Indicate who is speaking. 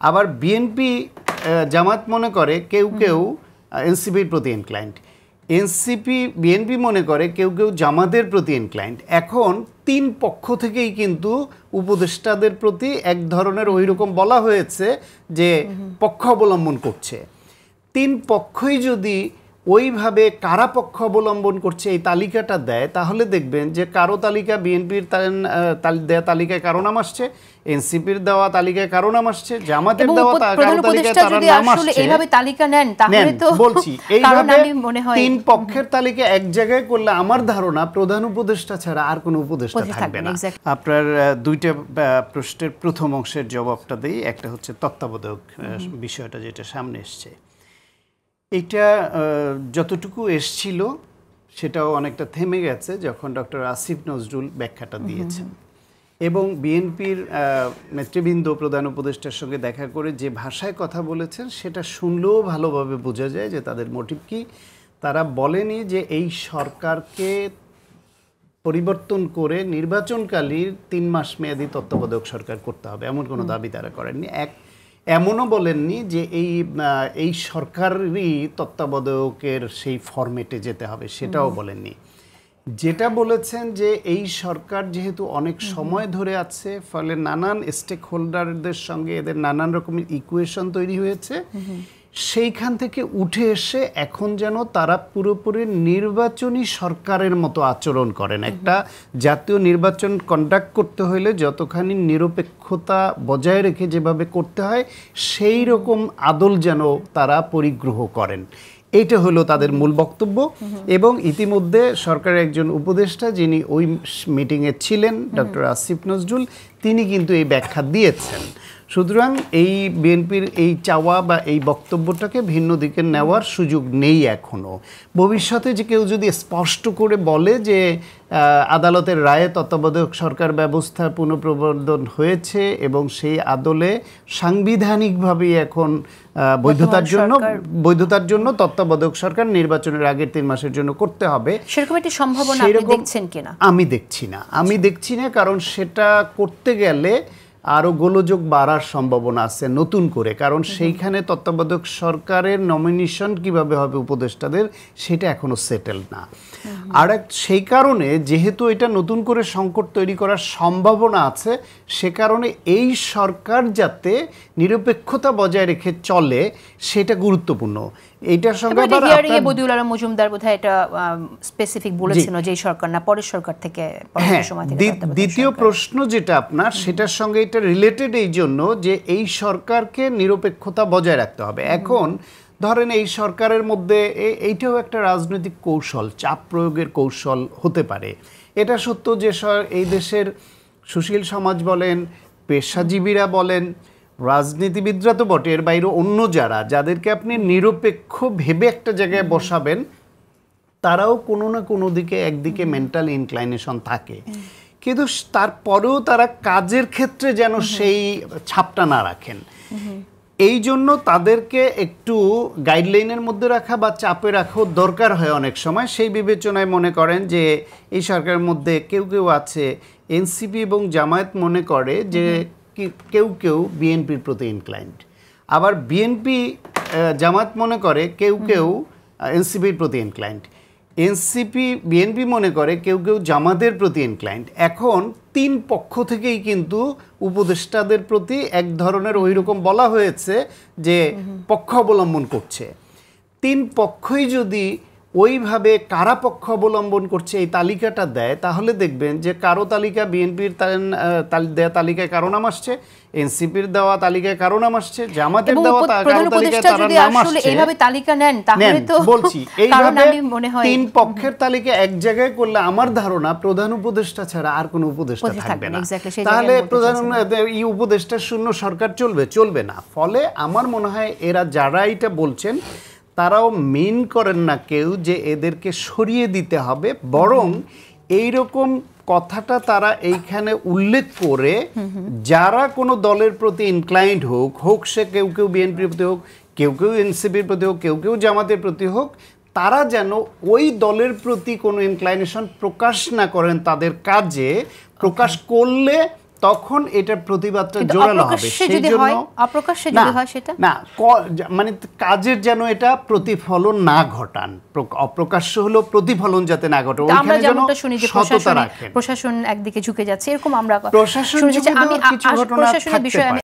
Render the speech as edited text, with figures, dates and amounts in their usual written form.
Speaker 1: আবার বিএনপি জামাত মনে করে কেউ কেউ এনসিপির প্রতি ইনক্লাইন্ড, বিএনপি মনে করে কেউ কেউ জামাতের প্রতি ইনক্লাইন্ড। এখন তিন পক্ষ থেকেই কিন্তু উপদেষ্টাদের প্রতি এক ধরনের ওই রকম বলা হয়েছে যে পক্ষ অবলম্বন করছে। তিন পক্ষই যদি ওইভাবে কারা পক্ষ অবলম্বন করছে এই তালিকাটা দেয়, তাহলে দেখবেন যে কারো তালিকা বিএনপির দেওয়া তালিকায় কারো নাম আসছে, এনসিপির দেওয়া তালিকায় কারো নাম আসছে, জামাতের দেওয়া তালিকায় তার নাম আসছে।
Speaker 2: এইভাবে তালিকা নেন তাহলে তো
Speaker 1: বলছি এইভাবে তিন পক্ষের তালিকা এক জায়গায় করলে আমার ধারণা প্রধান উপদেষ্টা ছাড়া আর কোনো উপদেষ্টা থাকবে না। আপনার দুইটা প্রশ্নের প্রথম অংশের জবাবটা দেই। একটা হচ্ছে তত্ত্বাবধায়ক বিষয়টা যেটা সামনে এসছে, এটা যতটুকু এসছিল সেটাও অনেকটা থেমে গেছে যখন ডক্টর আসিফ নজরুল ব্যাখ্যাটা দিয়েছেন এবং বিএনপির নেতৃবৃন্দ প্রধান উপদেষ্টার সঙ্গে দেখা করে যে ভাষায় কথা বলেছেন সেটা শুনলেও ভালোভাবে বোঝা যায় যে তাদের মোটিভ কি। তারা বলেনি যে এই সরকারকে পরিবর্তন করে নির্বাচনকালীন ৩ মাস মেয়াদী তত্ত্বাবধায়ক সরকার করতে হবে, এমন কোনো দাবি তারা করেননি। এমনও বলেননি যে এই সরকারই তত্ত্বাবধায়কের সেই ফরম্যাটে যেতে হবে, সেটাও বলেননি। যেটা বলেছেন যে এই সরকার যেহেতু অনেক সময় ধরে আছে, ফলে নানান স্টেক হোল্ডারদের সঙ্গে এদের নানান রকমের ইকুয়েশন তৈরি হয়েছে, সেইখান থেকে উঠে এসে এখন যেন তারা পুরোপুরি নির্বাচনী সরকারের মতো আচরণ করেন। একটা জাতীয় নির্বাচন কন্ডাক্ট করতে হলে যতখানি নিরপেক্ষতা বজায় রেখে যেভাবে করতে হয় সেই রকম আদল যেন তারা পরিগ্রহ করেন, এইটা হলো তাদের মূল বক্তব্য। এবং ইতিমধ্যে সরকারের একজন উপদেষ্টা যিনি ওই মিটিংয়ে ছিলেন, ডক্টর আসিফ নজরুল, তিনি কিন্তু এই ব্যাখ্যা দিয়েছেন। সুতরাং এই বিএনপির এই চাওয়া বা এই বক্তব্যটাকে ভিন্ন দিকে নেওয়ার সুযোগ নেই এখনও। ভবিষ্যতে যে কেউ যদি স্পষ্ট করে বলে যে আদালতের রায়ে তত্ত্বাবধায়ক সরকার ব্যবস্থা পুনঃপ্রবর্তন হয়েছে এবং সেই আদলে সাংবিধানিকভাবে এখন বৈধতার জন্য তত্ত্বাবধায়ক সরকার নির্বাচনের আগের 3 মাসের জন্য করতে হবে,
Speaker 2: সেরকম একটি সম্ভাবনা আপনি দেখছেন কিনা?
Speaker 1: আমি দেখছি না, কারণ সেটা করতে গেলে আরও গোলযোগ বাড়ার সম্ভাবনা আছে নতুন করে, কারণ সেইখানে তত্ত্বাবধায়ক সরকারের নমিনেশন কিভাবে হবে উপদেষ্টাদের সেটা এখনো সেটেল না। আর সেই কারণে যেহেতু এটা নতুন করে সংকট তৈরি করার সম্ভাবনা আছে, সে কারণে এই সরকার যাতে নিরপেক্ষতা বজায় রেখে চলে সেটা গুরুত্বপূর্ণ। এইটার সঙ্গে আবার
Speaker 2: বদিউল আলম মজুমদার বোধহয় এটা স্পেসিফিক বলেছেন যে এই সরকার না পরের সরকার থেকে
Speaker 1: দ্বিতীয় প্রশ্ন যেটা আপনার সেটার সঙ্গে এটা রিলেটেড এই জন্য যে এই সরকারকে নিরপেক্ষতা বজায় রাখতে হবে। এখন ধরেন এই সরকারের মধ্যে এইটাও একটা রাজনৈতিক কৌশল, চাপ প্রয়োগের কৌশল হতে পারে। এটা সত্য যে এই দেশের সুশীল সমাজ বলেন, পেশাজীবীরা বলেন, রাজনীতিবিদরা তো বটে, এর বাইরে অন্য যাদেরকে আপনি নিরপেক্ষ ভেবে একটা জায়গায় বসাবেন তারাও কোনো না কোনো দিকে একদিকে মেন্টাল ইনক্লাইনেশন থাকে, কিন্তু তারপরেও তারা কাজের ক্ষেত্রে যেন সেই ছাপটা না রাখেন। এই জন্য তাদেরকে একটু গাইডলাইনের মধ্যে রাখা বা চাপে রাখাও দরকার হয় অনেক সময়। সেই বিবেচনায় মনে করেন যে এই সরকারের মধ্যে কেউ কেউ আছে, এনসিপি এবং জামায়াত মনে করে যে কেউ কেউ বিএনপির প্রতি ইনক্লাইন্ড, আবার জামাত মনে করে কেউ কেউ এনসিপির প্রতি ইনক্লাইন্ড, বিএনপি মনে করে কেউ কেউ জামাতের প্রতি ইনক্লাইন্ড। এখন তিন পক্ষ থেকেই কিন্তু উপদেষ্টাদের প্রতি এক ধরনের ওই রকম বলা হয়েছে যে পক্ষ অবলম্বন করছে। তিন পক্ষই যদি ওইভাবে কারা পক্ষ অবলম্বন করছে এই তালিকাটা দেয়, তাহলে দেখবেন যে কারো তালিকা বিএনপির দেওয়া তালিকায় কারো নাম আসছে, এনসিপির দেওয়া তালিকায় কারো নাম আসছে, জামাতের দেওয়া তালিকায় তার নাম আসছে।
Speaker 2: এইভাবে তালিকা নেন তাহলে তো
Speaker 1: বলছি এইভাবে তিন পক্ষের তালিকা এক জায়গায় করলে আমার ধারণা প্রধান উপদেষ্টা ছাড়া আর কোনো উপদেষ্টা থাকবে না। তাহলে এই উপদেষ্টা শূন্য সরকার চলবে না। ফলে আমার মনে হয় এরা যারা এটা বলছেন তারাও মিন করেন না কেউ যে এদেরকে সরিয়ে দিতে হবে, বরং এইরকম কথাটা তারা এইখানে উল্লেখ করে যারা কোনো দলের প্রতি ইনক্লাইন্ড হোক সে কেউ কেউ বিএনপির প্রতি হোক, কেউ কেউ এনসিপির প্রতি হোক, কেউ কেউ জামাতের প্রতি হোক, তারা যেন ওই দলের প্রতি কোনো ইনক্লাইনেশন প্রকাশ না করেন। তাদের কাজে প্রকাশ করলে তখন এটার প্রতিবাদটা জোরালো হবে। সেই জন্য
Speaker 2: অপ্রকাশ্যে যদি হয় সেটা
Speaker 1: না, মানে কাজের যেন এটা প্রতিফলন না ঘটান, অপ্রকাশ্য হলো প্রতিফলন যাতে না ঘটে,
Speaker 2: ওইখানে যেন সততা রাখেন। প্রশাসন একদিকে ঝুঁকে যাচ্ছে এরকম আমরা
Speaker 1: প্রশাসন কিছু ঘটনা থাকতে পারে।